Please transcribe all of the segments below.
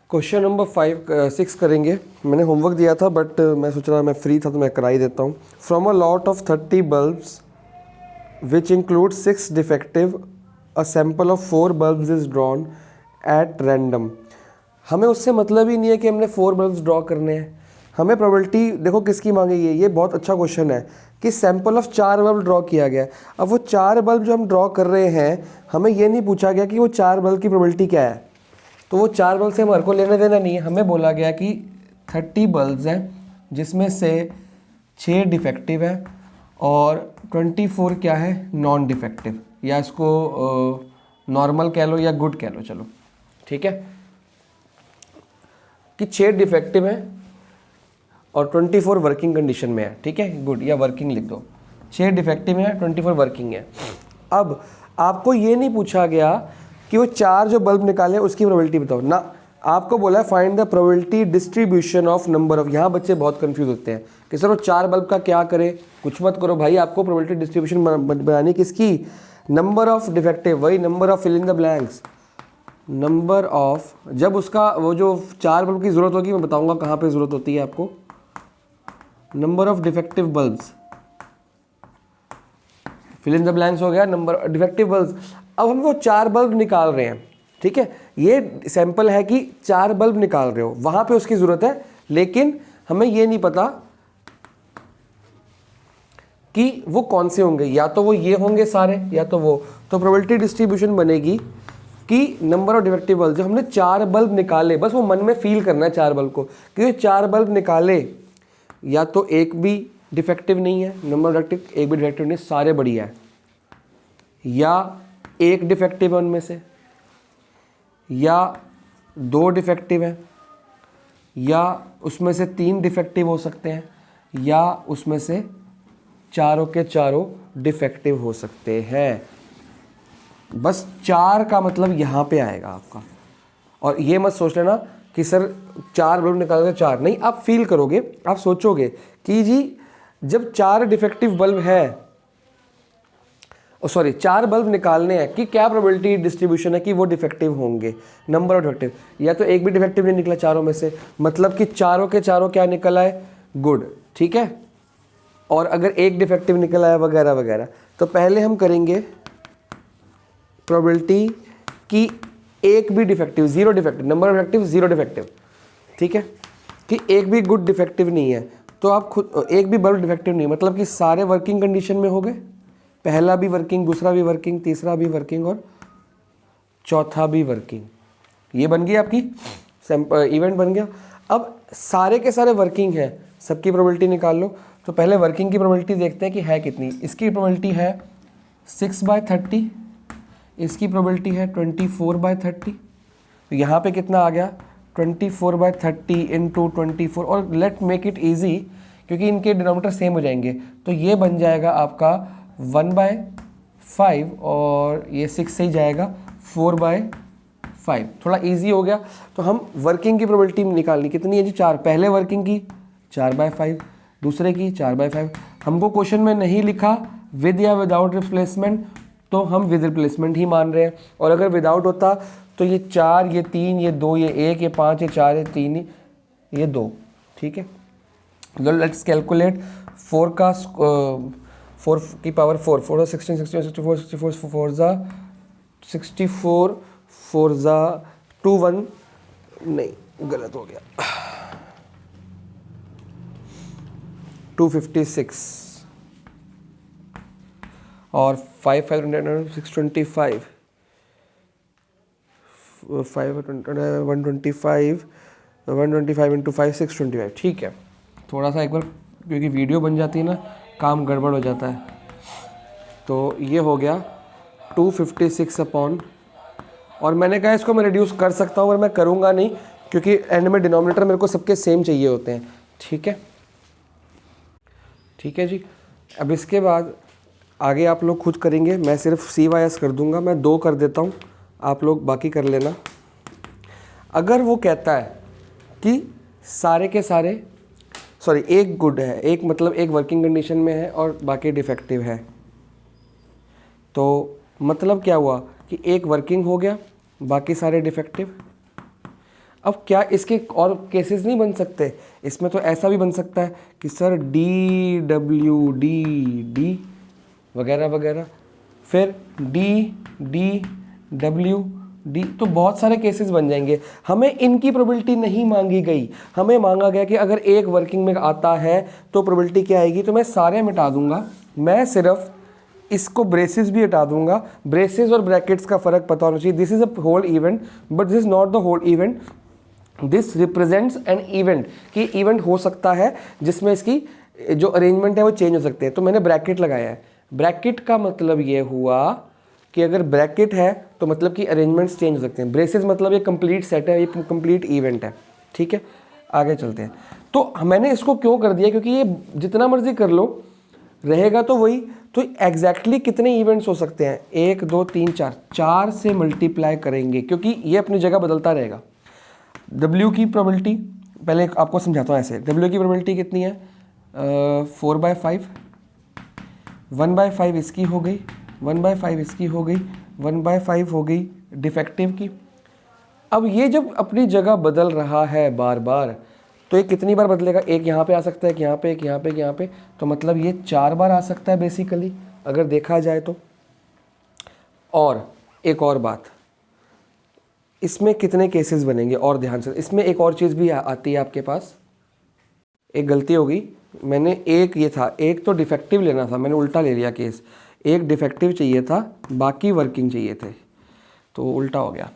Question number 6 करेंगे। मैंने homework दिया था बट मैं सोच रहा मैं फ्री था तो मैं करा ही देता हूँ। From a lot of 30 bulbs which include 6 defective, a sample of 4 bulbs is drawn at random. हमें उससे मतलब ही नहीं है कि हमने 4 बल्ब्स ड्रॉ करने हैं, हमें प्रोबेबिलिटी देखो किसकी मांगी है। ये बहुत अच्छा क्वेश्चन है कि सैंपल ऑफ 4 बल्ब ड्रॉ किया गया है। अब वो 4 बल्ब जो हम ड्रॉ कर रहे हैं, हमें ये नहीं पूछा गया कि वो 4 बल्ब की प्रोबेबिलिटी क्या है, तो वो 4 बल्ब से हमारे को लेना देना नहीं है। हमें बोला गया कि 30 बल्ब्स हैं जिसमें से 6 डिफेक्टिव है और 24 क्या है, नॉन डिफेक्टिव, या इसको नॉर्मल कह लो या गुड कह लो, चलो ठीक है, कि 6 डिफेक्टिव है और 24 वर्किंग कंडीशन में है, ठीक है, गुड या वर्किंग लिख दो। 6 डिफेक्टिव है, 24 वर्किंग है। अब आपको ये नहीं पूछा गया कि वो 4 जो बल्ब निकाले उसकी प्रोबेबिलिटी बताओ ना, आपको बोला है find the probability distribution of number of. यहाँ बच्चे बहुत कंफ्यूज होते हैं कि सर वो 4 बल्ब का क्या करें, कुछ मत करो भाई, आपको प्रोबेबिलिटी डिस्ट्रीब्यूशन बनानी किसकी, नंबर ऑफ डिफेक्टिव, वही number of fill in the blanks, number of, जब उसका वो जो 4 बल्ब की ज़रूरत होगी मैं बताऊंगा कहाँ पे ज़रूरत होती है आपको, number of defective bulbs, fill in the blanks हो गया, नंबर डिफेक्टिव बल्ब्स। अब हम वो 4 बल्ब निकाल रहे हैं, ठीक है, ये सैंपल है कि 4 बल्ब निकाल रहे हो, वहाँ पे उसकी ज़रूरत है, लेकिन हमें ये नहीं पता कि वो कौन से होंगे, या तो वो ये होंगे सारे या तो वो, तो प्रोबेबिलिटी डिस्ट्रीब्यूशन बनेगी कि नंबर ऑफ डिफेक्टिव बल्ब, जो हमने 4 बल्ब निकाले, बस वो मन में फील करना है 4 बल्ब को, कि 4 बल्ब निकाले या तो एक भी डिफेक्टिव नहीं है, नंबर डिफेक्टिव एक भी डिफेक्टिव नहीं, सारे बढ़िया है, या एक डिफेक्टिव है उनमें से, या 2 डिफेक्टिव है, या उसमें से 3 डिफेक्टिव हो सकते हैं, या उसमें से चारों के चारों डिफेक्टिव हो सकते हैं। बस 4 का मतलब यहाँ पे आएगा आपका। और ये मत सोच लेना कि सर 4 बल्ब निकाल के 4 नहीं, आप फील करोगे, आप सोचोगे कि जी जब 4 डिफेक्टिव बल्ब है, सॉरी 4 बल्ब निकालने हैं, कि क्या प्रोबेबिलिटी डिस्ट्रीब्यूशन है कि वो डिफेक्टिव होंगे, नंबर ऑफ डिफेक्टिव, या तो एक भी डिफेक्टिव नहीं निकला चारों में से, मतलब कि चारों के चारों क्या निकल आए, गुड, ठीक है, और अगर एक डिफेक्टिव निकल आया वगैरह वगैरह। तो पहले हम करेंगे प्रोबेबिलिटी कि एक भी defective, 0 defective, number of defective 0 defective, ठीक है, कि एक भी गुड डिफेक्टिव नहीं है, तो आप खुद एक भी बल्ब डिफेक्टिव नहीं, मतलब कि सारे वर्किंग कंडीशन में हो गए, पहला भी वर्किंग, दूसरा भी वर्किंग, तीसरा भी वर्किंग और चौथा भी वर्किंग, ये बन गई आपकी इवेंट बन गया। अब सारे के सारे वर्किंग है, सबकी प्रोबेबिलिटी निकाल लो। तो पहले वर्किंग की प्रोबेबिलिटी देखते हैं कि है कितनी। इसकी प्रोबेबिलिटी है 6/30, इसकी प्रोबेबिलिटी है 24/30, तो यहाँ पे कितना आ गया 24/30 इंटू 24, और लेट मेक इट ईजी क्योंकि इनके डिनोमिनेटर सेम हो जाएंगे, तो ये बन जाएगा आपका 1/5 और ये 6 से ही जाएगा 4/5, थोड़ा इजी हो गया। तो हम वर्किंग की प्रोबेबिलिटी निकालनी कितनी है जी, 4, पहले वर्किंग की 4/5, दूसरे की 4/5। हमको क्वेश्चन में नहीं लिखा विद या विदाउट रिप्लेसमेंट, तो हम विद रिप्लेसमेंट ही मान रहे हैं, और अगर विदाउट होता तो ये 4, ये 3, ये 2, ये 1, ये 5, ये 4, ये 3, ये 2, ठीक है। लेट्स कैलकुलेट 4 का 4 की पावर 4, 4 16, 16, 64, 64, 4 ज़ा 64, 4 ज़ा 2 1, नहीं गलत हो गया, 256 और 5 625, 125 इंटू 5 625, ठीक है। थोड़ा सा एक बार क्योंकि वीडियो बन जाती है ना, काम गड़बड़ हो जाता है, तो ये हो गया 256 अपॉन, और मैंने कहा इसको मैं रिड्यूस कर सकता हूँ पर मैं करूँगा नहीं क्योंकि एंड में डिनोमिनेटर मेरे को सबके सेम चाहिए होते हैं, ठीक है, ठीक है जी। अब इसके बाद आगे आप लोग खुद करेंगे, मैं सिर्फ CYS कर दूंगा, मैं 2 कर देता हूँ, आप लोग बाकी कर लेना। अगर वो कहता है कि सारे के सारे, सॉरी एक गुड है, एक मतलब एक वर्किंग कंडीशन में है और बाकी डिफेक्टिव है, तो मतलब क्या हुआ कि एक वर्किंग हो गया, बाकी सारे डिफेक्टिव। अब क्या इसके और केसेस नहीं बन सकते? इसमें तो ऐसा भी बन सकता है कि sir D W D D वगैरह वगैरह, फिर डी डी डब्ल्यू डी, तो बहुत सारे केसेस बन जाएंगे। हमें इनकी प्रोबेबिलिटी नहीं मांगी गई, हमें मांगा गया कि अगर एक वर्किंग में आता है तो प्रोबेबिलिटी क्या आएगी। तो मैं सारे मिटा दूंगा, मैं सिर्फ इसको ब्रेसेस भी हटा दूंगा। ब्रेसेस और ब्रैकेट्स का फर्क पता होना चाहिए। This is a whole event but this is not the whole event, this represents an event, कि इवेंट हो सकता है जिसमें इसकी जो अरेंजमेंट है वो चेंज हो सकते हैं। तो मैंने ब्रैकेट लगाया है। ब्रैकेट का मतलब ये हुआ कि अगर ब्रैकेट है तो मतलब कि अरेंजमेंट्स चेंज हो सकते हैं। ब्रेसेस मतलब ये कंप्लीट सेट है, ये कंप्लीट इवेंट है। ठीक है, आगे चलते हैं। तो मैंने इसको क्यों कर दिया, क्योंकि ये जितना मर्जी कर लो रहेगा तो वही। तो एग्जैक्टली कितने इवेंट्स हो सकते हैं? 1 2 3 4, 4 से मल्टीप्लाई करेंगे क्योंकि ये अपनी जगह बदलता रहेगा। W की प्रोबेबिलिटी पहले आपको समझाता हूँ ऐसे। W की प्रोबेबिलिटी कितनी है? 4/5, 1/5 इसकी हो गई, 1/5 इसकी हो गई, 1/5 हो गई डिफेक्टिव की। अब ये जब अपनी जगह बदल रहा है बार बार, तो ये कितनी बार बदलेगा? एक यहाँ पे आ सकता है, एक यहाँ पे, एक यहाँ पे, एक यहाँ पे, तो मतलब ये 4 बार आ सकता है बेसिकली अगर देखा जाए तो। और एक और बात, इसमें कितने केसेस बनेंगे और ध्यान से, इसमें एक और चीज़ भी आती है आपके पास। एक गलती हो गई, मैंने एक ये था, एक तो डिफेक्टिव लेना था, मैंने उल्टा ले लिया केस। एक डिफेक्टिव चाहिए था, बाकी वर्किंग चाहिए थे, तो उल्टा हो गया।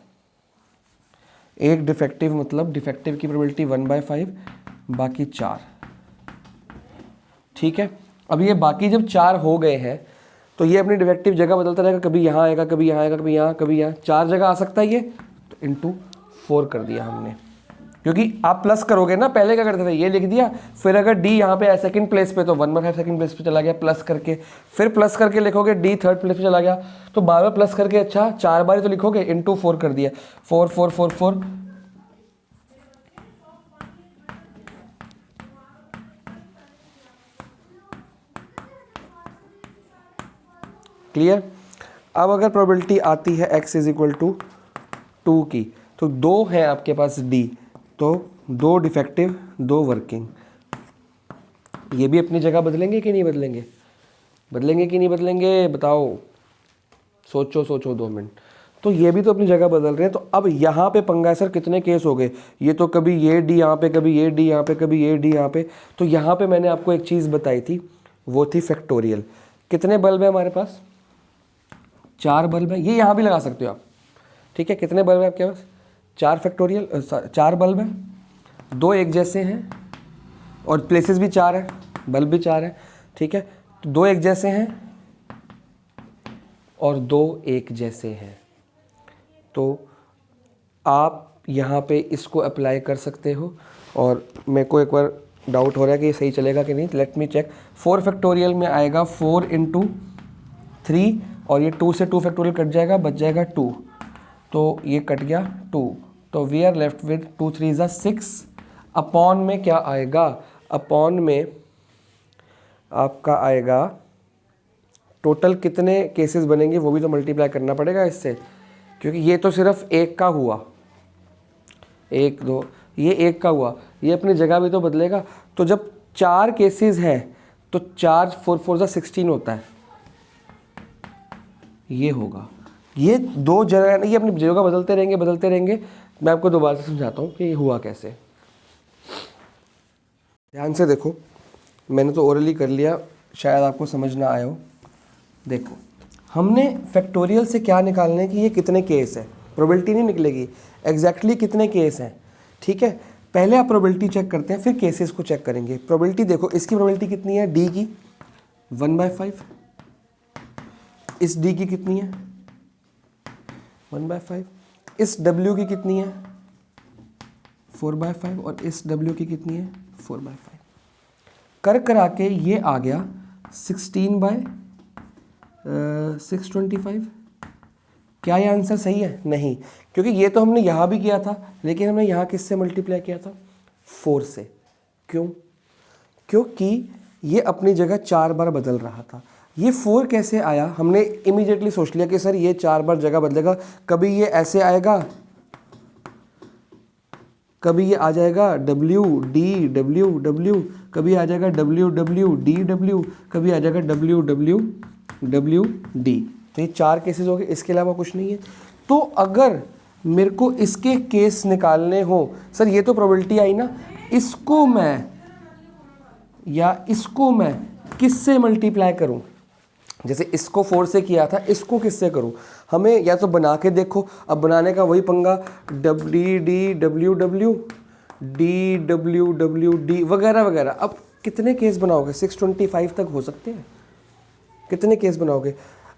एक डिफेक्टिव मतलब डिफेक्टिव की प्रोबेबिलिटी 1/5, बाकी 4। ठीक है, अब ये बाकी जब 4 हो गए हैं तो ये अपनी डिफेक्टिव जगह बदलता रहेगा, कभी यहाँ आएगा, कभी यहाँ आएगा, कभी यहाँ, कभी यहाँ, 4 जगह आ सकता है ये। तो इंटू 4 कर दिया हमने, क्योंकि आप प्लस करोगे ना। पहले क्या करते थे, ये लिख दिया, फिर अगर डी यहाँ पे है सेकंड प्लेस पे तो 1/5 सेकंड प्लेस पे चला गया प्लस करके, फिर प्लस करके लिखोगे डी थर्ड प्लेस पे चला गया, तो बार बार प्लस करके अच्छा 4 बार तो लिखोगे, इंटू 4 कर दिया, 4 4 4 4। क्लियर? अब अगर प्रोबेबिलिटी आती है x इज इक्वल टू 2 की, तो 2 है आपके पास d, तो 2 डिफेक्टिव 2 वर्किंग, ये भी अपनी जगह बदलेंगे कि नहीं बदलेंगे? बदलेंगे कि नहीं बदलेंगे बताओ? सोचो सोचो 2 मिनट। तो ये भी तो अपनी जगह बदल रहे हैं। तो अब यहाँ पे पंगा है सर, कितने केस हो गए? ये तो कभी ये डी यहाँ पे, कभी ये डी यहाँ पे, कभी ये डी यहाँ पे। तो यहाँ पे मैंने आपको एक चीज़ बताई थी, वो थी फैक्टोरियल। कितने बल्ब है हमारे पास? 4 बल्ब है, ये यहाँ भी लगा सकते हो आप। ठीक है, कितने बल्ब है आपके पास? 4 फैक्टोरियल, 4 बल्ब है, 2 एक जैसे हैं और प्लेसेस भी 4 है, बल्ब भी 4 है। ठीक है, तो 2 एक जैसे हैं और 2 एक जैसे हैं। तो आप यहाँ पे इसको अप्लाई कर सकते हो। और मेरे को एक बार डाउट हो रहा है कि ये सही चलेगा कि नहीं, लेट मी चेक। 4 फैक्टोरियल में आएगा 4 × 3 और ये 2 से 2 फैक्टोरियल कट जाएगा, बच जाएगा 2, तो ये कट गया 2, तो we are left with 2 3 = 6। Upon में क्या आएगा? अपॉन में आपका आएगा टोटल कितने केसेस बनेंगे वो भी तो मल्टीप्लाई करना पड़ेगा इससे, क्योंकि ये तो सिर्फ एक का हुआ, 1 2, ये एक का हुआ, ये अपनी जगह भी तो बदलेगा। तो जब 4 केसेस हैं तो 4 4 4 = 16 होता है, ये होगा। ये 2 जगह, ये अपनी जगह बदलते रहेंगे बदलते रहेंगे। मैं आपको दोबारा से समझाता हूँ कि ये हुआ कैसे। ध्यान से देखो, मैंने तो ओरली कर लिया, शायद आपको समझ ना आया हो। देखो, हमने फैक्टोरियल से क्या निकालना है कि ये कितने केस है, प्रोबेबिलिटी नहीं निकलेगी, एग्जैक्टली कितने केस हैं। ठीक है, पहले आप प्रोबेबिलिटी चेक करते हैं, फिर केसेस को चेक करेंगे। प्रोबेबिलिटी देखो, इसकी प्रोबेबिलिटी कितनी है? डी की 1/5, इस डी की कितनी है? 1/5, इस डब्ल्यू की कितनी है? 4/5, और इस डब्ल्यू की कितनी है? 4/5। कर करा के ये आ गया 16/625। क्या ये आंसर सही है? नहीं, क्योंकि ये तो हमने यहाँ भी किया था, लेकिन हमने यहाँ किससे मल्टीप्लाई किया था? 4 से। क्यों? क्योंकि ये अपनी जगह 4 बार बदल रहा था। ये 4 कैसे आया? हमने इमीडिएटली सोच लिया कि सर ये 4 बार जगह बदलेगा, कभी ये ऐसे आएगा, कभी ये आ जाएगा डब्ल्यू डी डब्ल्यू डब्ल्यू, कभी आ जाएगा डब्ल्यू डब्ल्यू डी डब्ल्यू, कभी आ जाएगा डब्ल्यू डब्ल्यू डब्ल्यू डी। तो ये 4 केसेस हो गए, इसके अलावा कुछ नहीं है। तो अगर मेरे को इसके केस निकालने हो, सर ये तो प्रोबेबिलिटी आई ना, इसको मैं किससे मल्टीप्लाई करूं? जैसे इसको 4 से किया था, इसको किससे करूं? हमें या तो बना के देखो, अब बनाने का वही पंगा, D D W W D W W D वगैरह वगैरह। अब कितने केस बनाओगे? 625 तक हो सकते हैं, कितने केस बनाओगे?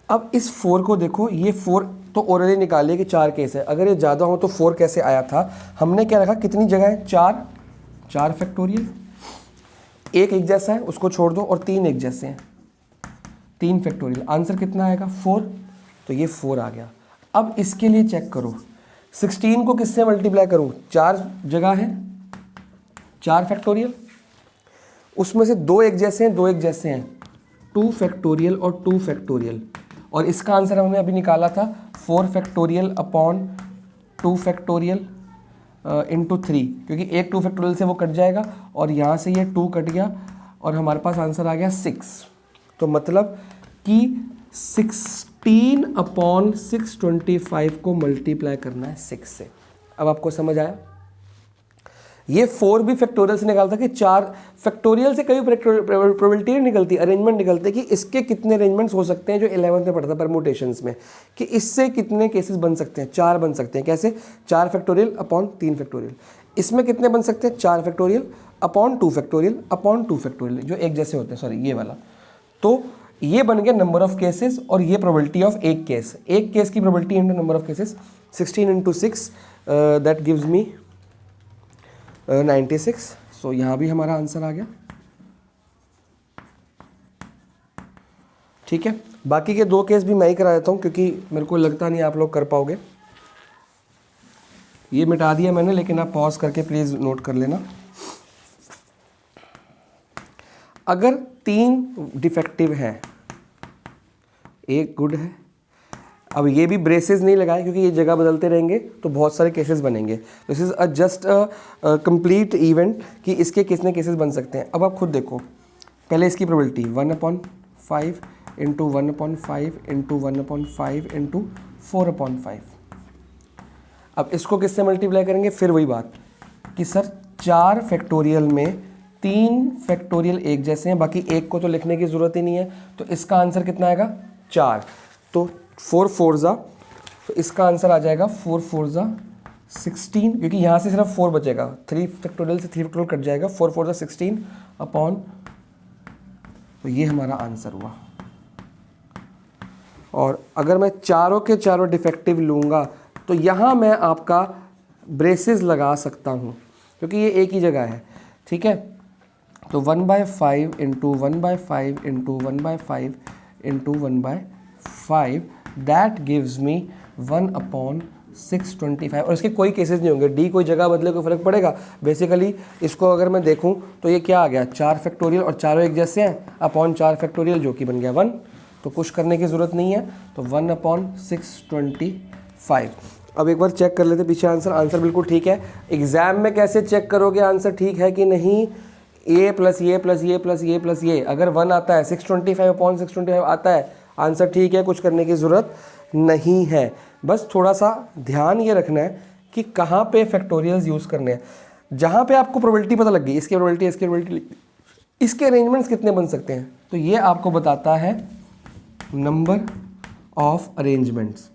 अब इस 4 को देखो, ये 4 तो ओरली निकालिए कि 4 केस है, अगर ये ज़्यादा हो तो 4 कैसे आया था? हमने क्या रखा, कितनी जगह है? 4 फैक्टोरियल, एक जैसा है उसको छोड़ दो, और 3 एक जैसे हैं, 3 फैक्टोरियल। आंसर कितना आएगा? 4। तो ये 4 आ गया। अब इसके लिए चेक करो, 16 को किससे मल्टीप्लाई करूं? 4 जगह है, 4 फैक्टोरियल, उसमें से 2 एक जैसे हैं, 2 एक जैसे हैं, 2 फैक्टोरियल और 2 फैक्टोरियल। और इसका आंसर हमने अभी निकाला था 4 फैक्टोरियल अपॉन 2 फैक्टोरियल इंटू 3, क्योंकि एक 2 फैक्टोरियल से वो कट जाएगा और यहाँ से ये 2 कट गया और हमारे पास आंसर आ गया 6। तो मतलब कि 16 अपॉन 625 को मल्टीप्लाई करना है 6 से। अब आपको समझ आया? ये 4 भी फैक्टोरियल से निकालता कि 4 फैक्टोरियल से कई प्रोबेबिलिटी नहीं निकलती, अरेंजमेंट निकलते कि इसके कितने अरेंजमेंट्स हो सकते हैं, जो 11th में पढ़ा था परमुटेशंस में, कि इससे कितने केसेस बन सकते हैं। 4 बन सकते हैं, कैसे? 4 फैक्टोरियल अपॉन 3 फैक्टोरियल। इसमें कितने बन सकते हैं? 4 factorial upon 2 factorial upon 2 factorial, जो एक जैसे होते हैं, सॉरी ये वाला। तो ये बन गया नंबर ऑफ केसेस, और ये प्रोबेबिलिटी ऑफ एक केस की probability into number of cases, 16 into 6 that gives me 96। सो यहाँ भी हमारा आंसर आ गया। ठीक है, बाकी के 2 केस भी मैं ही करा देता हूँ, क्योंकि मेरे को लगता नहीं आप लोग कर पाओगे। ये मिटा दिया मैंने, लेकिन आप पॉज करके प्लीज़ नोट कर लेना। अगर 3 डिफेक्टिव हैं, एक गुड है। अब ये भी ब्रेसेस नहीं लगाए, क्योंकि ये जगह बदलते रहेंगे तो बहुत सारे केसेस बनेंगे। This is just a complete event कि इसके कितने केसेस बन सकते हैं। अब आप खुद देखो, पहले इसकी प्रोबेबिलिटी 1/5 इंटू 1/5 इंटू 1/5 इंटू 4/5। अब इसको किससे मल्टीप्लाई करेंगे? फिर वही बात कि सर 4 फैक्टोरियल में 3 फैक्टोरियल एक जैसे हैं, बाकी एक को तो लिखने की ज़रूरत ही नहीं है। तो इसका आंसर कितना आएगा? 4। तो 4 4 तो इसका आंसर आ जाएगा 4 4 16, क्योंकि यहाँ से सिर्फ 4 बचेगा, 3 फैक्टोरियल से 3 फैक्टोरियल कट जाएगा, 4 4 16 अपॉन, तो ये हमारा आंसर हुआ। और अगर मैं चारों के चारों डिफेक्टिव लूँगा तो यहाँ मैं आपका ब्रेसेस लगा सकता हूँ, क्योंकि ये एक ही जगह है। ठीक है, तो 1/5 into 1/5 into 1/5 into 1/5 that gives me 1/625। और इसके कोई केसेस नहीं होंगे, डी कोई जगह बदले कोई फर्क पड़ेगा। बेसिकली इसको अगर मैं देखूं तो ये क्या आ गया? 4 फैक्टोरियल और चारों एक जैसे हैं, अपॉन 4 फैक्टोरियल जो कि बन गया 1। तो कुछ करने की ज़रूरत नहीं है, तो 1/625। अब एक बार चेक कर लेते पीछे आंसर बिल्कुल ठीक है। एग्ज़ाम में कैसे चेक करोगे आंसर ठीक है कि नहीं? ए प्लस ये प्लस ये प्लस ये प्लस ये, अगर 1 आता है, 625/625 आता है, आंसर ठीक है, कुछ करने की ज़रूरत नहीं है। बस थोड़ा सा ध्यान ये रखना है कि कहाँ पे फैक्टोरियल्स यूज़ करने हैं। जहाँ पे आपको प्रोबेबिलिटी पता लग गई, इसकी प्रोबेबिलिटी, इसकी प्रोबेबिलिटी, इसके अरेंजमेंट्स कितने बन सकते हैं, तो ये आपको बताता है नंबर ऑफ अरेंजमेंट्स।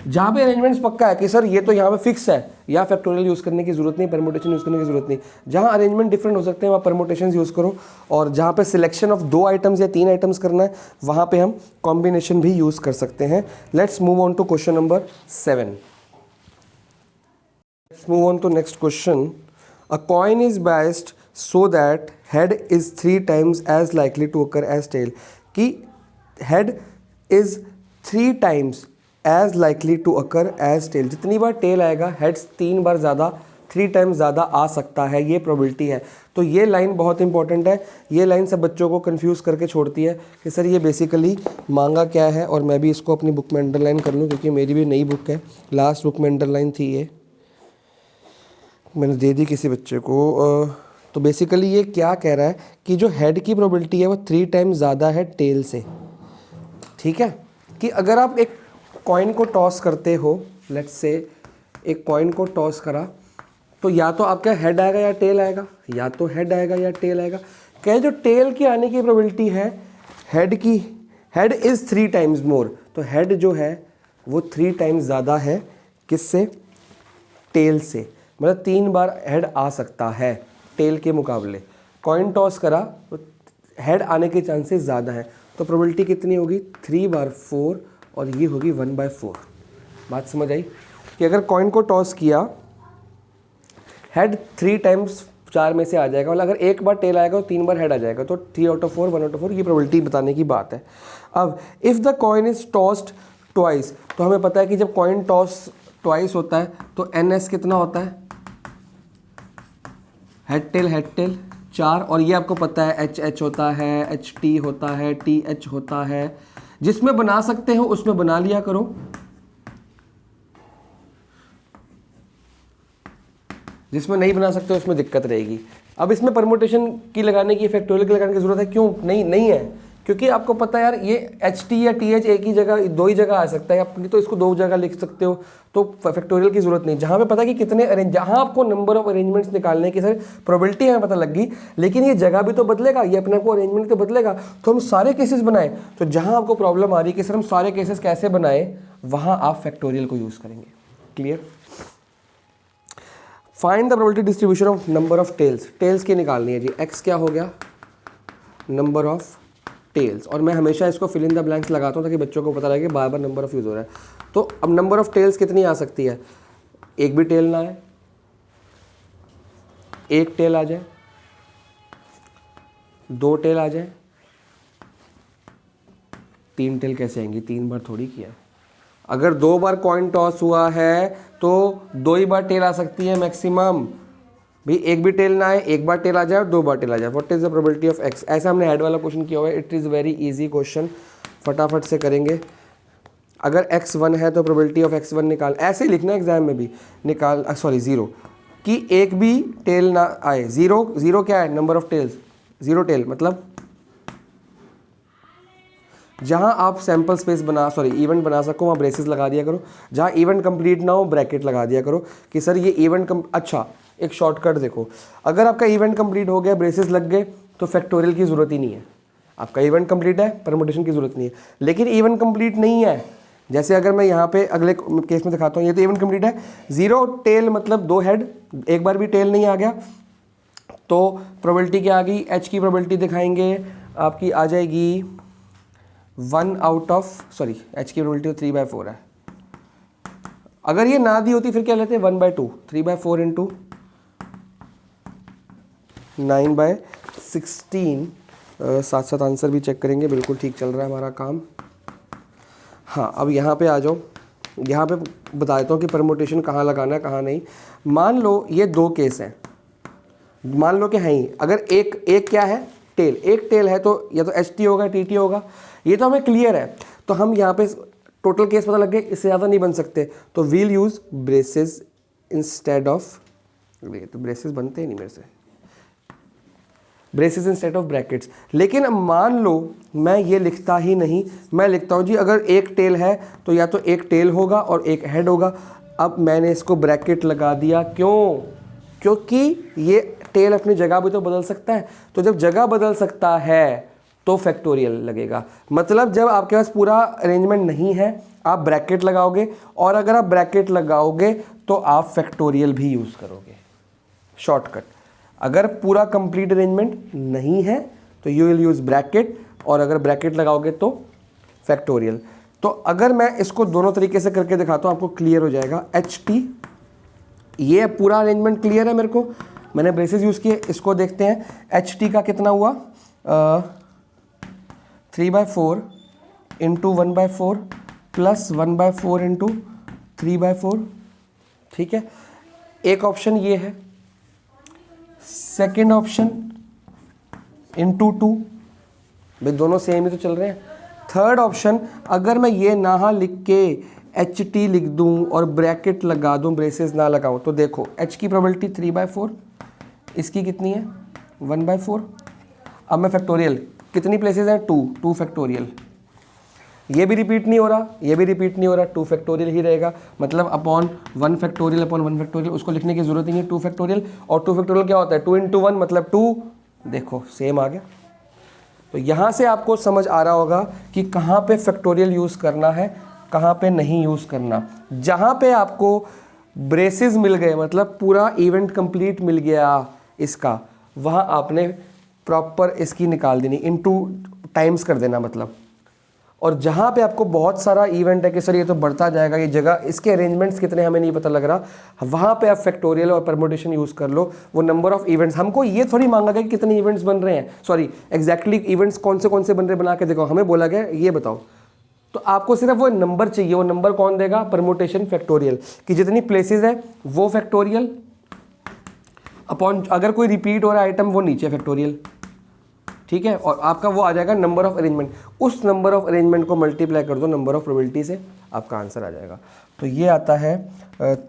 जहाँ पे अरेंजमेंट्स पक्का है कि सर ये तो यहाँ पे फिक्स है, या फैक्टोरियल यूज़ करने की ज़रूरत नहीं, परमुटेशन यूज़ करने की ज़रूरत नहीं। जहाँ अरेंजमेंट डिफरेंट हो सकते हैं वहाँ परमुटेशन यूज़ करो, और जहाँ पे सिलेक्शन ऑफ 2 आइटम्स या 3 आइटम्स करना है वहाँ पे हम कॉम्बिनेशन भी यूज़ कर सकते हैं। Let's move on to question number 7। Let's move on to next question. A coin is biased so that head is 3 times as likely to occur as tail, कि head is 3 times as likely to occur as tail. जितनी बार tell आएगा, heads 3 बार ज़्यादा 3 times ज़्यादा आ सकता है, ये probability है। तो ये लाइन बहुत इंपॉर्टेंट है। ये लाइन सब बच्चों को कंफ्यूज करके छोड़ती है कि सर ये बेसिकली मांगा क्या है। और मैं भी इसको अपनी बुक में अंडरलाइन कर लूँ क्योंकि मेरी भी नई बुक है, लास्ट बुक में अंडरलाइन थी, ये मैंने दे दी किसी बच्चे को। तो बेसिकली ये क्या कह रहा है कि जो हेड की प्रोबेबिलिटी है वो 3 टाइम्स ज़्यादा है टेल से। ठीक है, कि अगर आप एक कॉइन को टॉस करते हो, लेट्स से एक कॉइन को टॉस करा, तो या तो आपका हेड आएगा या टेल आएगा, या तो हेड आएगा या टेल आएगा। क्या जो टेल की आने की प्रोबेबिलिटी है हेड की, हेड इज़ 3 टाइम्स मोर, तो हेड जो है वो 3 टाइम्स ज़्यादा है किससे, टेल से। मतलब 3 बार हेड आ सकता है टेल के मुकाबले। कॉइन टॉस करा तो हेड आने के चांसेस ज़्यादा हैं, तो प्रोबेबिलिटी कितनी होगी, 3/4 और ये होगी 1/4। बात समझ आई कि अगर कॉइन को टॉस किया हेड 3 टाइम्स 4 में से आ जाएगा, मतलब अगर एक बार टेल आएगा तो 3 बार हेड आ जाएगा, तो 3/4 1/4 ये प्रोबेबिलिटी बताने की बात है। अब if the coin is tossed twice, तो हमें पता है कि जब कॉइन टॉस ट्वाइस होता है तो NS कितना होता है, हेड टेल 4, और ये आपको पता है HH होता है, HT होता है, TH होता है। जिसमें बना सकते हो उसमें बना लिया करो, जिसमें नहीं बना सकते उसमें दिक्कत रहेगी। अब इसमें परमुटेशन की लगाने की, फैक्टोरियल की लगाने की जरूरत है, क्यों नहीं है, क्योंकि आपको पता है यार ये HT या TH एक ही जगह, 2 ही जगह आ सकता है, आप तो इसको 2 जगह लिख सकते हो, तो फैक्टोरियल की जरूरत नहीं। जहाँ पे पता है कि कितने जहाँ आपको नंबर ऑफ अरेंजमेंट्स निकालने की सर प्रोबेबिलिटी हमें पता लग गई, लेकिन ये जगह भी तो बदलेगा, ये अपने को अरेंजमेंट तो बदलेगा, तो हम सारे केसेस बनाए। तो जहाँ आपको प्रॉब्लम आ रही है कि सर हम सारे केसेस कैसे बनाए, वहाँ आप फैक्टोरियल को यूज़ करेंगे। Clear. Find the probability distribution of number of tails, tails की निकालनी है जी। x क्या हो गया, नंबर ऑफ टेल्स, और मैं हमेशा इसको फिल इन द ब्लैंक्स लगाता हूँ ताकि बच्चों को पता लगे बार बार नंबर ऑफ यूज़ हो रहा है। तो अब नंबर ऑफ टेल्स कितनी आ सकती है, एक भी टेल ना आए, एक टेल आ जाए, 2 टेल आ जाए, 3 टेल कैसे आएंगी, 3 बार थोड़ी किया है। अगर 2 बार कॉइन टॉस हुआ है तो 2 ही बार टेल आ सकती है मैक्सिमम। भाई एक भी टेल ना आए, एक बार टेल आ जाए और 2 बार टेल आ जाए। What is the probability of x, ऐसा हमने हेड वाला क्वेश्चन किया हुआ है। It is very easy question, फटाफट से करेंगे। अगर x1 है तो प्रोबेबिलिटी ऑफ x1 निकाल, ऐसे ही लिखना एग्जाम में भी, निकाल 0 कि एक भी टेल ना आए। 0 क्या है, नंबर ऑफ टेल्स, 0 टेल मतलब जहाँ आप सैम्पल स्पेस इवेंट बना सको वहाँ ब्रेसेस लगा दिया करो, जहाँ इवेंट कंप्लीट ना हो ब्रैकेट लगा दिया करो कि सर ये इवेंट अच्छा एक शॉर्टकट देखो, अगर आपका इवेंट कंप्लीट हो गया, ब्रेसेस लग गए, तो फैक्टोरियल की ज़रूरत ही नहीं है। आपका इवेंट कंप्लीट है, परमुटेशन की ज़रूरत नहीं है। लेकिन इवेंट कंप्लीट नहीं है, जैसे अगर मैं यहाँ पे अगले केस में दिखाता हूँ, ये तो इवेंट कंप्लीट है, 0 टेल मतलब 2 हेड, एक बार भी टेल नहीं आ गया, तो प्रोबेबिलिटी क्या आ गई, h की प्रोबेबिलिटी दिखाएंगे आपकी आ जाएगी 1 आउट ऑफ h की प्रोबेबिलिटी 3/4 है। अगर ये ना दी होती फिर क्या लेते हैं, 1/2, 3/4 इंटू 9/16। साथ साथ आंसर भी चेक करेंगे, बिल्कुल ठीक चल रहा है हमारा काम। हाँ, अब यहाँ पे आ जाओ, यहाँ पे बता देता हूँ कि परमुटेशन कहाँ लगाना है कहाँ नहीं। मान लो ये 2 केस हैं, मान लो कि है ही, अगर एक क्या है, टेल, एक टेल है तो या तो HT होगा TT होगा, ये तो हमें क्लियर है। तो हम यहाँ पे टोटल केस पता लग गए, इससे ज़्यादा नहीं बन सकते, तो we'll use braces instead of, तो ब्रेसेस बनते ही नहीं मेरे से, ब्रेसेस इंस्टेड ऑफ ब्रैकेट्स। लेकिन मान लो मैं ये लिखता ही नहीं, मैं लिखता हूँ जी अगर एक टेल है तो या तो एक टेल होगा और एक हेड होगा। अब मैंने इसको ब्रैकेट लगा दिया, क्यों, क्योंकि ये टेल अपनी जगह भी तो बदल सकता है, तो जब जगह बदल सकता है तो फैक्टोरियल लगेगा। मतलब जब आपके पास पूरा अरेंजमेंट नहीं है आप ब्रैकेट लगाओगे, और अगर आप ब्रैकेट लगाओगे तो आप फैक्टोरियल भी यूज़ करोगे, शॉर्टकट। अगर पूरा कंप्लीट अरेंजमेंट नहीं है तो यू विल यूज़ ब्रैकेट, और अगर ब्रैकेट लगाओगे तो फैक्टोरियल। तो अगर मैं इसको दोनों तरीके से करके दिखाता हूँ आपको क्लियर हो जाएगा। HT, ये पूरा अरेंजमेंट क्लियर है मेरे को, मैंने ब्रेसेस यूज़ किए, इसको देखते हैं। HT का कितना हुआ, 3/4 इंटू 1/4 प्लस 1/4 इंटू 3/4, ठीक है। एक ऑप्शन ये है, सेकेंड ऑप्शन इंटू 2, भाई दोनों सेम ही तो चल रहे हैं। थर्ड ऑप्शन, अगर मैं ये ना लिख के एच टी लिख दूं और ब्रैकेट लगा दूं, ब्रेसेस ना लगाऊं, तो देखो एच की प्रोबेबिलिटी 3/4, इसकी कितनी है 1/4। अब मैं फैक्टोरियल, कितनी प्लेसेस हैं 2 फैक्टोरियल, ये भी रिपीट नहीं हो रहा, ये भी रिपीट नहीं हो रहा, 2 फैक्टोरियल ही रहेगा, मतलब अपॉन 1 फैक्टोरियल अपॉन 1 फैक्टोरियल, उसको लिखने की जरूरत नहीं है 2 फैक्टोरियल। और 2 फैक्टोरियल क्या होता है 2 × 1 मतलब 2, देखो सेम आ गया। तो यहाँ से आपको समझ आ रहा होगा कि कहाँ पे फैक्टोरियल यूज़ करना है, कहाँ पे नहीं यूज़ करना। जहाँ पे आपको ब्रेसेस मिल गए, मतलब पूरा इवेंट कंप्लीट मिल गया इसका, वहाँ आपने प्रॉपर इसकी निकाल देनी, इनटू टाइम्स कर देना मतलब। और जहाँ पे आपको बहुत सारा इवेंट है कि सर ये तो बढ़ता जाएगा, ये जगह इसके अरेंजमेंट्स कितने हमें नहीं पता लग रहा, वहाँ पे आप फैक्टोरियल और परमुटेशन यूज़ कर लो। वो नंबर ऑफ इवेंट्स, हमको ये थोड़ी मांगा गया कि कितने इवेंट्स बन रहे हैं, सॉरी एग्जैक्टली इवेंट्स कौन से बन रहे बना के देखो, हमें बोला गया ये बताओ। तो आपको सिर्फ वो नंबर चाहिए, वो नंबर कौन देगा, परमुटेशन फैक्टोरियल, कि जितनी प्लेसेस है वो फैक्टोरियल अपॉन, अगर कोई रिपीट हो रहा आइटम वो नीचे फैक्टोरियल, ठीक है। और आपका वो आ जाएगा नंबर ऑफ अरेंजमेंट, उस नंबर ऑफ अरेंजमेंट को मल्टीप्लाई कर दो नंबर ऑफ प्रोबेबिलिटी से, आपका आंसर आ जाएगा। तो ये आता है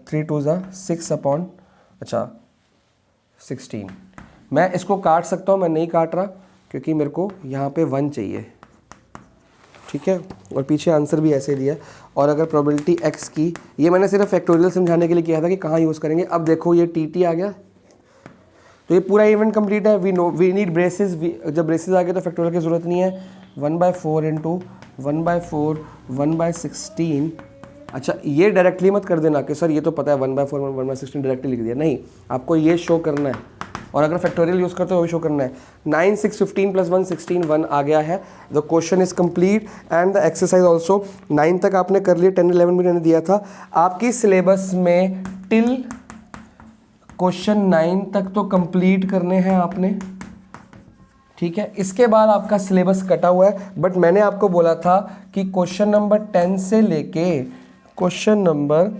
3 2 6 अपॉन 16। मैं इसको काट सकता हूँ, मैं नहीं काट रहा क्योंकि मेरे को यहाँ पे 1 चाहिए, ठीक है। और पीछे आंसर भी ऐसे दिया। और अगर प्रोबेबिलिटी x की, ये मैंने सिर्फ फैक्टोरियल समझाने के लिए किया था कि कहाँ यूज़ करेंगे। अब देखो ये टी आ गया, तो ये पूरा इवेंट कंप्लीट है। वी नीड ब्रेसेस, जब ब्रेसेस आ गए तो फैक्टोरियल की ज़रूरत नहीं है। 1/4 × 1/4 1/16। अच्छा ये डायरेक्टली मत कर देना कि सर ये तो पता है 1/4 1/16 डायरेक्टली लिख दिया, नहीं, आपको ये शो करना है। और अगर फैक्टोरियल यूज़ करते हो वो शो करना है। 9 6 15 + 1 16 1 आ गया है। The question is complete and the exercise also. 9 तक आपने कर लिया, 10 11 भी मैंने दिया था आपकी सिलेबस में। टिल क्वेश्चन 9 तक तो कंप्लीट करने हैं आपने, ठीक है। इसके बाद आपका सिलेबस कटा हुआ है, बट मैंने आपको बोला था कि क्वेश्चन नंबर 10 से लेके क्वेश्चन नंबर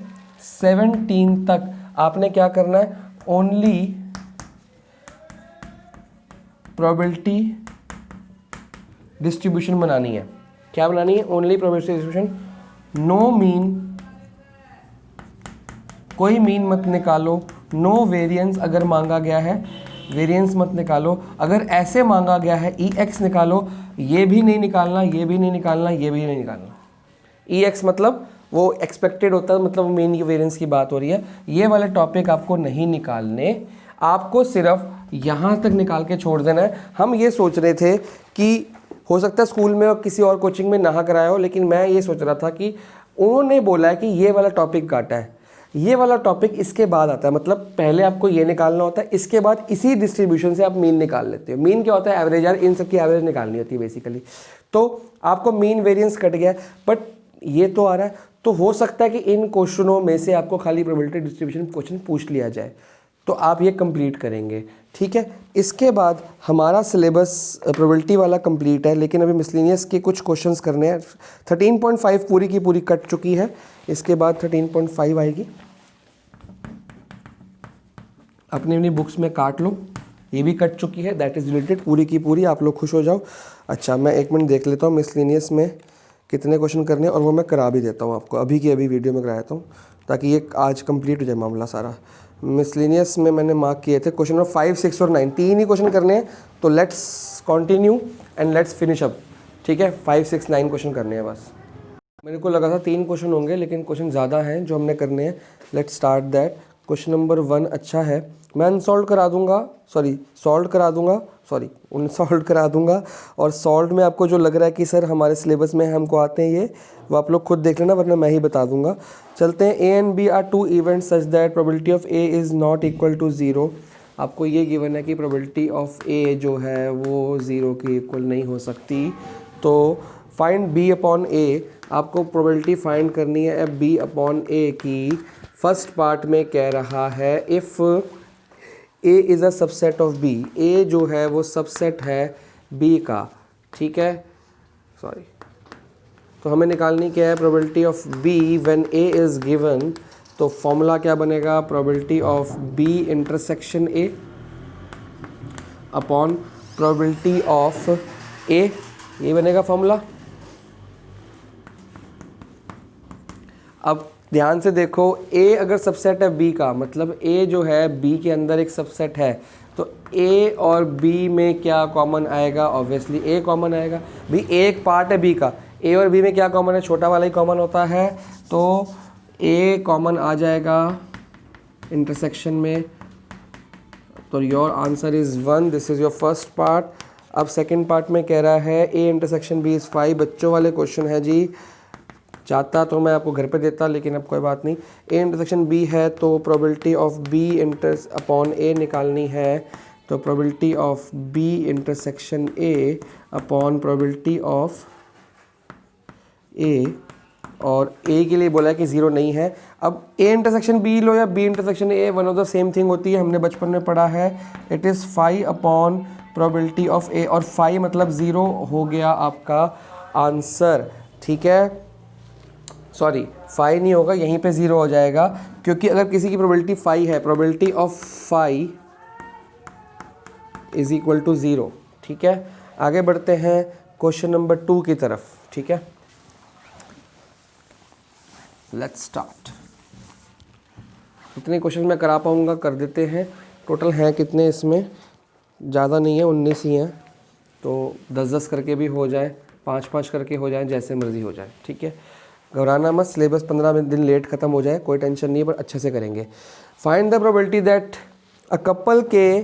17 तक आपने क्या करना है, ओनली प्रोबेबिलिटी डिस्ट्रीब्यूशन बनानी है। क्या बनानी है, only probability distribution. No mean, कोई मीन मत निकालो, नो वेरिएंस अगर मांगा गया है, वेरिएंस मत निकालो। अगर ऐसे मांगा गया है EX निकालो, ये भी नहीं निकालना, ये भी नहीं निकालना, ये भी नहीं निकालना। EX मतलब वो एक्सपेक्टेड होता है, मतलब मीन वेरिएंस की बात हो रही है। ये वाले टॉपिक आपको नहीं निकालने, आपको सिर्फ यहाँ तक निकाल के छोड़ देना है। हम ये सोच रहे थे कि हो सकता है स्कूल में और किसी और कोचिंग में ना कराया हो, लेकिन मैं ये सोच रहा था कि उन्होंने बोला है कि ये वाला टॉपिक काटा है, ये वाला टॉपिक इसके बाद आता है, मतलब पहले आपको ये निकालना होता है, इसके बाद इसी डिस्ट्रीब्यूशन से आप मीन निकाल लेते हो। मीन क्या होता है, एवरेज, यार इन सब की एवरेज निकालनी होती है बेसिकली। तो आपको मीन वेरिएंस कट गया, बट ये तो आ रहा है। तो हो सकता है कि इन क्वेश्चनों में से आपको खाली प्रोबेबिलिटी डिस्ट्रीब्यूशन क्वेश्चन पूछ लिया जाए, तो आप ये कंप्लीट करेंगे, ठीक है। इसके बाद हमारा सिलेबस प्रोबेबिलिटी वाला कंप्लीट है, लेकिन अभी मिसलिनियस के कुछ क्वेश्चंस करने हैं। 13.5 पूरी की पूरी कट चुकी है, इसके बाद 13.5 आएगी। अपनी अपनी बुक्स में काट लो, ये भी कट चुकी है, दैट इज़ रिलेटेड पूरी की पूरी, आप लोग खुश हो जाओ। अच्छा मैं 1 मिनट देख लेता हूँ मिसलिनियस में कितने क्वेश्चन करने हैं, और वो मैं करा भी देता हूँ आपको, अभी की अभी वीडियो में करा देता हूँ, ताकि ये आज कंप्लीट हो जाए मामला सारा। मिसलिनियस में मैंने मार्क किए थे क्वेश्चन नंबर 5 6 और 9, 3 ही क्वेश्चन करने हैं। तो let's continue and let's finish up, ठीक है। 5 6 9 क्वेश्चन करने हैं बस। मेरे को लगा था 3 क्वेश्चन होंगे, लेकिन क्वेश्चन ज़्यादा हैं जो हमने करने हैं। Let's start that. Question number 1 अच्छा है, मैं अनसॉल्व करा दूंगा, सॉल्व करा दूंगा, अनसॉल्व करा दूंगा। और सॉल्व में आपको जो लग रहा है कि सर हमारे सिलेबस में हमको आते हैं ये, वो आप लोग खुद देख लेना, वरना मैं ही बता दूंगा। चलते हैं। A and B are 2 events such that probability of A is not equal to 0। आपको ये गिवन है कि प्रोबेबिलिटी ऑफ A जो है वो 0 के इक्वल नहीं हो सकती। तो फाइंड B अपॉन A, आपको प्रोबेबिलिटी फाइंड करनी है B अपॉन A की। फर्स्ट पार्ट में कह रहा है if A is a subset of B, A जो है वो सबसेट है B का, ठीक है। तो हमें निकालनी क्या है, probability of B when A is given तो फॉर्मूला क्या बनेगा, probability of B intersection A upon probability of A, ये बनेगा फॉर्मूला। अब ध्यान से देखो, ए अगर सबसेट है बी का, मतलब ए जो है बी के अंदर एक सबसेट है, तो ए और बी में क्या कॉमन आएगा, ऑब्वियसली ए कॉमन आएगा। भी एक पार्ट है बी का, ए और बी में क्या कॉमन है, छोटा वाला ही कॉमन होता है, तो ए कॉमन आ जाएगा इंटरसेक्शन में। तो your answer is 1, this is your first part. अब सेकंड पार्ट में कह रहा है ए इंटरसेक्शन बी इज़ 5, बच्चों वाले क्वेश्चन है जी। चाहता तो मैं आपको घर पे देता, लेकिन अब कोई बात नहीं। ए इंटरसेक्शन बी है तो probability of B inter upon A निकालनी है, तो probability of B intersection A upon probability of A, और ए के लिए बोला है कि 0 नहीं है। अब ए इंटरसेक्शन बी लो या B intersection A, one of the same thing होती है, हमने बचपन में पढ़ा है। It is 5 upon probability of A, और 5 मतलब 0 हो गया आपका आंसर, ठीक है। सॉरी 5 नहीं होगा, यहीं पे 0 हो जाएगा, क्योंकि अगर किसी की प्रोबेबिलिटी 5 है, probability of 5 is equal to 0, ठीक है। आगे बढ़ते हैं क्वेश्चन नंबर 2 की तरफ, ठीक है। Let's start. इतने क्वेश्चन मैं करा पाऊँगा कर देते हैं। टोटल हैं कितने इसमें, ज़्यादा नहीं है, 19 ही हैं, तो 10-10 करके भी हो जाए, 5-5 करके हो जाए, जैसे मर्जी हो जाए, ठीक है। घबराना मत, सिलेबस 15 दिन लेट खत्म हो जाए, कोई टेंशन नहीं है, पर अच्छे से करेंगे। Find the probability that a couple के,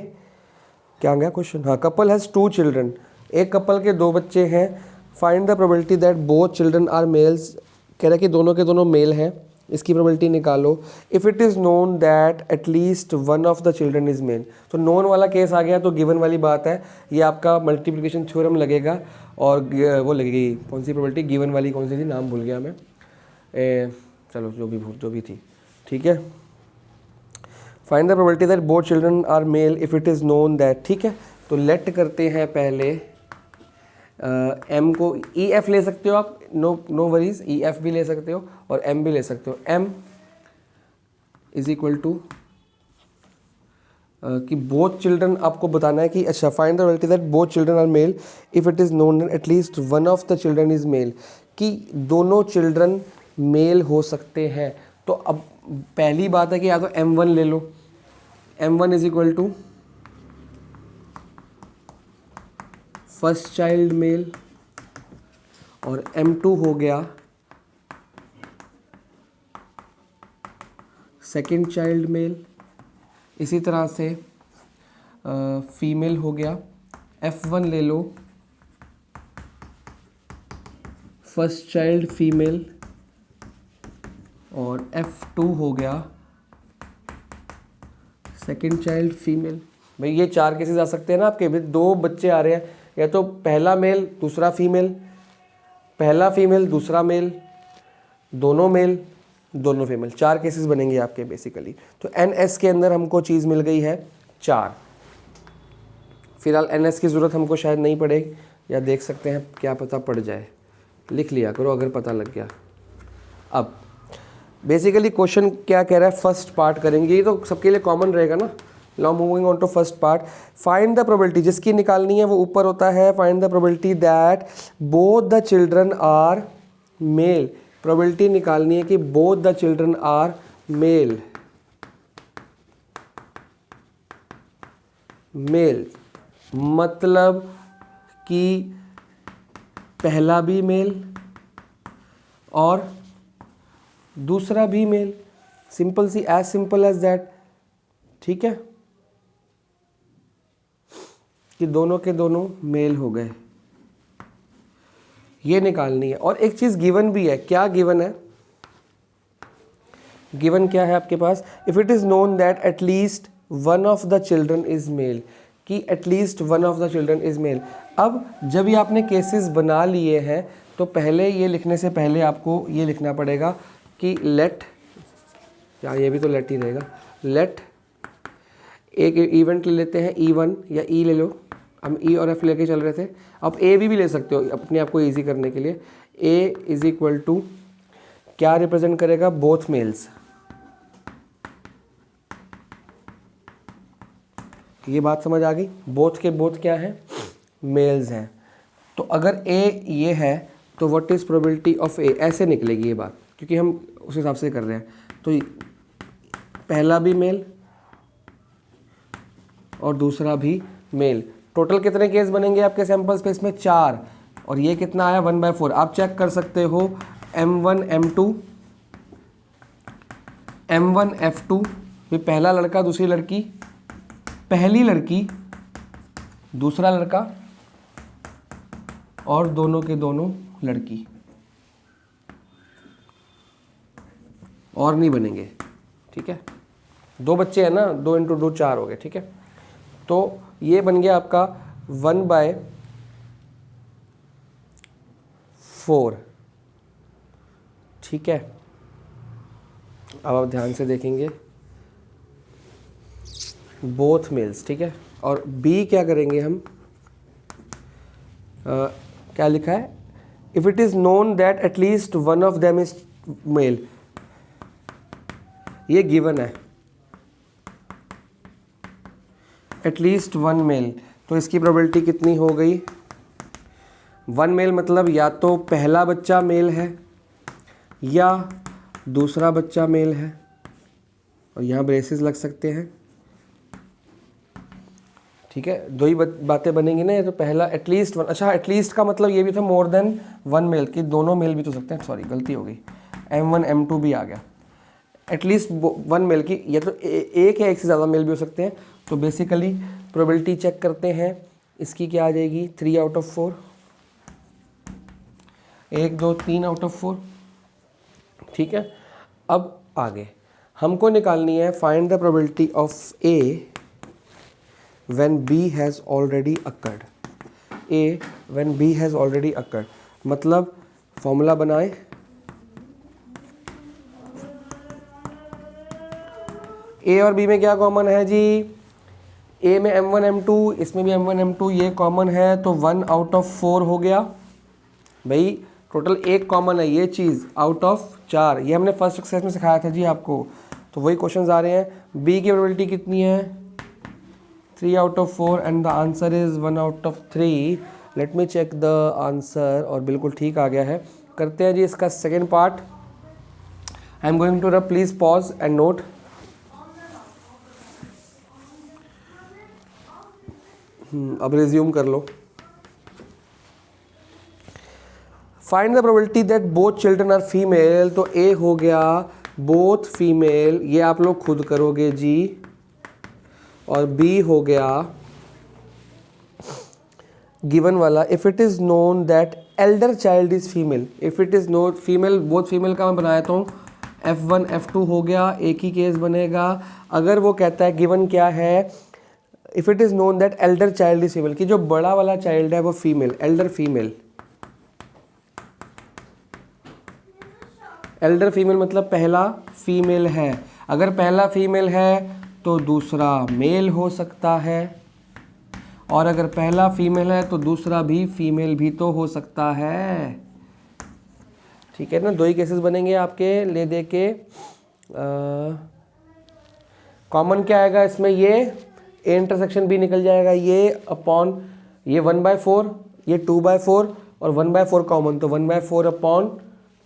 क्या गया क्वेश्चन, हाँ, कपल हैज़ 2 चिल्ड्रन, एक कपल के 2 बच्चे हैं। Find the probability that both children are males, कह रहा है कि दोनों के दोनों मेल हैं, इसकी प्रोबेबिलिटी निकालो। If it is known that at least one of the children is male, तो नोन वाला केस आ गया, तो गिवन वाली बात है, ये आपका मल्टीप्लिकेशन थ्योरम लगेगा, और वो लगेगी कौन सी प्रोबेबिलिटी, गिवन वाली कौन सी थी, नाम भूल गया मैं, चलो जो भी थी, ठीक है। Find the probability that both children are male if it is known that, ठीक है। तो लेट करते हैं पहले एम को, ई एफ ले सकते हो आप, नो वरीज, ई एफ भी ले सकते हो और एम भी ले सकते हो। एम इज इक्वल टू कि बोथ चिल्ड्रन, आपको बताना है कि अच्छा, find the probability that both children are male if it is known that at least one of the children is male, कि दोनों चिल्ड्रन मेल हो सकते हैं। तो अब पहली बात है कि या तो m1 ले लो, m1 is equal to first child male, और m2 हो गया सेकंड चाइल्ड मेल। इसी तरह से फीमेल हो गया, f1 ले लो फर्स्ट चाइल्ड फीमेल, और f2 हो गया सेकंड चाइल्ड फीमेल। भाई ये 4 केसेस आ सकते हैं ना आपके, 2 बच्चे आ रहे हैं, या तो पहला मेल दूसरा फीमेल, पहला फीमेल दूसरा मेल, दोनों मेल दोनों फीमेल, 4 केसेस बनेंगे आपके बेसिकली। तो NS के अंदर हमको चीज़ मिल गई है 4। फिलहाल NS की ज़रूरत हमको शायद नहीं पड़ेगी, या देख सकते हैं, क्या पता पड़ जाए, लिख लिया करो अगर पता लग गया। अब बेसिकली क्वेश्चन क्या कह रहा है, फर्स्ट पार्ट करेंगे, ये तो सबके लिए कॉमन रहेगा ना। Now moving on to first part, find the probability, जिसकी निकालनी है वो ऊपर होता है। Find the probability that both the children are male, probability निकालनी है कि both the children are male. Male मतलब कि पहला भी मेल और दूसरा भी मेल, सिंपल सी, एज सिंपल एज दैट, ठीक है, कि दोनों के दोनों मेल हो गए, ये निकालनी है। और एक चीज गिवन भी है, क्या गिवन है, गिवन क्या है आपके पास, if it is known that at least one of the children is male, कि at least one of the children is male. अब जब ये आपने केसेस बना लिए हैं, तो पहले ये लिखने से पहले आपको ये लिखना पड़ेगा कि लेट, या ये भी तो लेट ही रहेगा, लेट, एक इवेंट ले लेते हैं E1 या E ले लो, हम E और F लेके चल रहे थे, अब A भी ले सकते हो अपने आप को ईजी करने के लिए। A इज इक्वल टू क्या रिप्रेजेंट करेगा, बोथ मेल्स, ये बात समझ आ गई। बोथ के बोथ क्या हैं, मेल्स हैं। तो अगर ए ये है तो व्हाट इज़ प्रोबेबिलिटी ऑफ ए, ऐसे निकलेगी ये बात, क्योंकि हम उस हिसाब से कर रहे हैं। तो पहला भी मेल और दूसरा भी मेल। टोटल कितने केस बनेंगे आपके सैंपल स्पेस में, 4, और ये कितना आया 1/4। आप चेक कर सकते हो M1 M2 M1 F2, ये पहला लड़का दूसरी लड़की, पहली लड़की दूसरा लड़का और दोनों के दोनों लड़की, और नहीं बनेंगे। ठीक है, 2 बच्चे हैं ना, 2 × 2 4 हो गए। ठीक है, तो ये बन गया आपका 1/4। ठीक है, अब आप ध्यान से देखेंगे बोथ मेल्स। ठीक है, और बी क्या करेंगे हम, क्या लिखा है, if it is known that at least one of them is male, ये गिवन है एटलीस्ट 1 मेल। तो इसकी प्रोबेबिलिटी कितनी हो गई, 1 मेल मतलब या तो पहला बच्चा मेल है या दूसरा बच्चा मेल है, और यहाँ ब्रेसेस लग सकते हैं। ठीक है, 2 ही बातें बनेंगी ना, ये तो पहला एटलीस्ट 1, अच्छा एटलीस्ट का मतलब ये भी था मोर देन 1 मेल, कि दोनों मेल भी तो सकते हैं, सॉरी गलती हो गई, M1 M2 भी आ गया। एटलीस्ट 1 मेल की, या तो एक या एक से ज़्यादा मेल भी हो सकते हैं। तो बेसिकली प्रोबेबिलिटी चेक करते हैं, इसकी क्या आ जाएगी, 3/4, 1 2 3 आउट ऑफ 4। ठीक है, अब आगे हमको निकालनी है find the probability of A when B has already occurred, A when B has already occurred, मतलब फॉर्मूला बनाए, A और B में क्या कॉमन है जी, A में M1 M2, इसमें भी M1 M2, ये कॉमन है, तो 1/4 हो गया भाई। टोटल एक कॉमन है ये चीज़ आउट ऑफ 4, ये हमने फर्स्ट एक्सरसाइज में सिखाया था जी आपको। तो वही क्वेश्चंस आ रहे हैं, B की प्रोबेबिलिटी कितनी है, 3/4, and the answer is 1/3। Let me check the answer, और बिल्कुल ठीक आ गया है। करते हैं जी इसका second part. I am going to rub, please pause and note. अब रिज्यूम कर लो। Find the probability that both children are female, तो ए हो गया बोथ फीमेल, ये आप लोग खुद करोगे जी, और बी हो गया गिवन वाला, if it is known that Elder child is female, if it is note female, both female का मैं बनाया था F1 F2 हो गया, एक ही केस बनेगा। अगर वो कहता है गिवन क्या है, if it is known that Elder child is female, कि जो बड़ा वाला चाइल्ड है वो female, Elder female, Elder female मतलब पहला फीमेल है। अगर पहला फीमेल है तो दूसरा मेल हो सकता है, और अगर पहला फीमेल है तो दूसरा भी फीमेल भी तो हो सकता है। ठीक है ना, 2 ही केसेस बनेंगे आपके ले दे के। कॉमन क्या आएगा इसमें, ये ए इंटरसेक्शन बी निकल जाएगा, ये अपॉन ये 1/4, ये 2/4, और 1/4 कॉमन, तो 1/4 अपॉन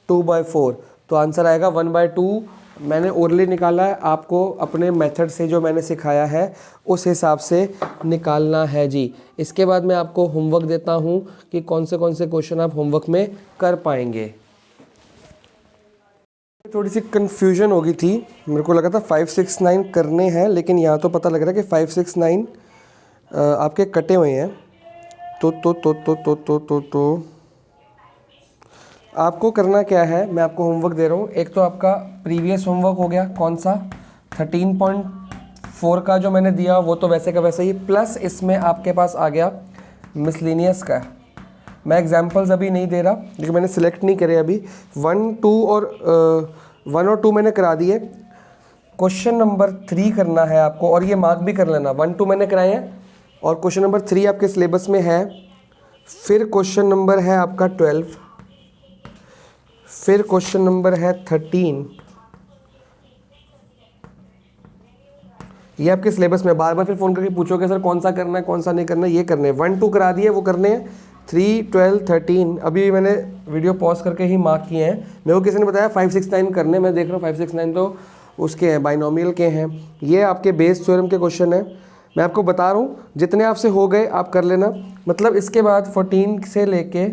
2/4, तो आंसर आएगा 1/2। मैंने ओरली निकाला है, आपको अपने मेथड से जो मैंने सिखाया है उस हिसाब से निकालना है जी। इसके बाद मैं आपको होमवर्क देता हूं कि कौन से क्वेश्चन आप होमवर्क में कर पाएंगे। थोड़ी सी कंफ्यूजन हो गई थी, मेरे को लगा था 5 6 9 करने हैं, लेकिन यहाँ तो पता लग रहा है कि 5 6 9 आपके कटे हुए हैं। तो आपको करना क्या है, मैं आपको होमवर्क दे रहा हूँ। एक तो आपका प्रीवियस होमवर्क हो गया, कौन सा 13.4 का जो मैंने दिया वो तो वैसे का वैसे ही, प्लस इसमें आपके पास आ गया मिसलेनियस का। मैं एग्जांपल्स अभी नहीं दे रहा क्योंकि मैंने सिलेक्ट नहीं करे अभी। 1 और 2 मैंने करा दिए। क्वेश्चन नंबर 3 करना है आपको, और ये मार्क भी कर लेना। 1 2 मैंने कराए हैं, और क्वेश्चन नंबर 3 आपके सिलेबस में है। फिर क्वेश्चन नंबर है आपका 12, फिर क्वेश्चन नंबर है 13, ये आपके सिलेबस में बार बार फिर फ़ोन करके पूछोगे सर कौन सा करना है कौन सा नहीं करना है, ये करने हैं 1 2 करा दिए, वो करने हैं 3 12 13 अभी मैंने वीडियो पॉज करके ही मार्क किए हैं। मेरे को किसी ने बताया 5 6 9 करने, मैं देख रहा हूँ 5 6 9 तो उसके हैं बाइनोमियल के हैं। ये आपके बेस थ्योरम के क्वेश्चन है, मैं आपको बता रहा हूँ जितने आपसे हो गए आप कर लेना। मतलब इसके बाद 14 से लेके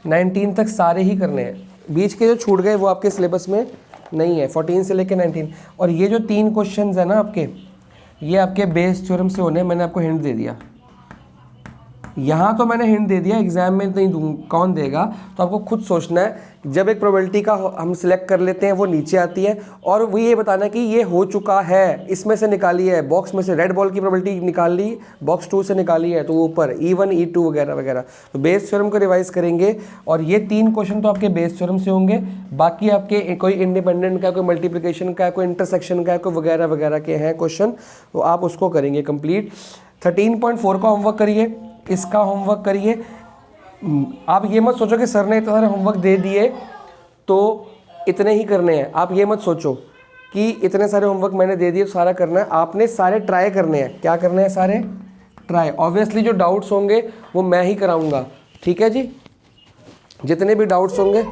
19 तक सारे ही करने हैं, बीच के जो छूट गए वो आपके सिलेबस में नहीं है, 14 से लेके 19। और ये जो 3 क्वेश्चंस है ना आपके, ये आपके बेस थ्योरम से होने, मैंने आपको हिंट दे दिया, यहाँ तो मैंने हिंट दे दिया, एग्जाम में नहीं दूँ, कौन देगा, तो आपको खुद सोचना है। जब एक प्रोबेबिलिटी का हम सिलेक्ट कर लेते हैं वो नीचे आती है, और वो ये बताना है कि ये हो चुका है, इसमें से निकाली है, बॉक्स में से रेड बॉल की प्रोबेबिलिटी निकाल ली, बॉक्स 2 से निकाली है तो वो ऊपर E1 E2 वगैरह वगैरह। तो बेस थ्योरम को रिवाइज करेंगे, और ये 3 क्वेश्चन तो आपके बेस थ्योरम से होंगे, बाकी आपके कोई इंडिपेंडेंट का, कोई मल्टीप्लिकेशन का, कोई इंटरसेक्शन का, कोई वगैरह वगैरह के हैं क्वेश्चन, तो आप उसको करेंगे कंप्लीट। 13.4 का होमवर्क करिए, इसका होमवर्क करिए। आप ये मत सोचो कि सर ने इतने सारे होमवर्क दे दिए तो इतने ही करने हैं, आप ये मत सोचो कि इतने सारे होमवर्क मैंने दे दिए सारा करना है, आपने सारे ट्राई करने हैं। क्या करने हैं? सारे ट्राई। ऑब्वियसली जो डाउट्स होंगे वो मैं ही कराऊंगा, ठीक है जी, जितने भी डाउट्स होंगे,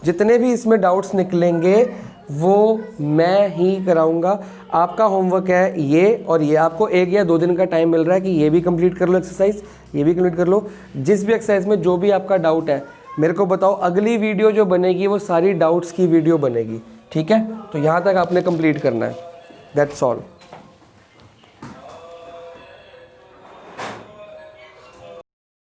जितने भी इसमें डाउट्स निकलेंगे वो मैं ही कराऊंगा। आपका होमवर्क है ये और ये, आपको 1 या 2 दिन का टाइम मिल रहा है कि ये भी कंप्लीट कर लो एक्सरसाइज, ये भी कंप्लीट कर लो। जिस भी एक्सरसाइज में जो भी आपका डाउट है मेरे को बताओ, अगली वीडियो जो बनेगी वो सारी डाउट्स की वीडियो बनेगी, ठीक है। तो यहाँ तक आपने कंप्लीट करना है, दैट्स ऑल।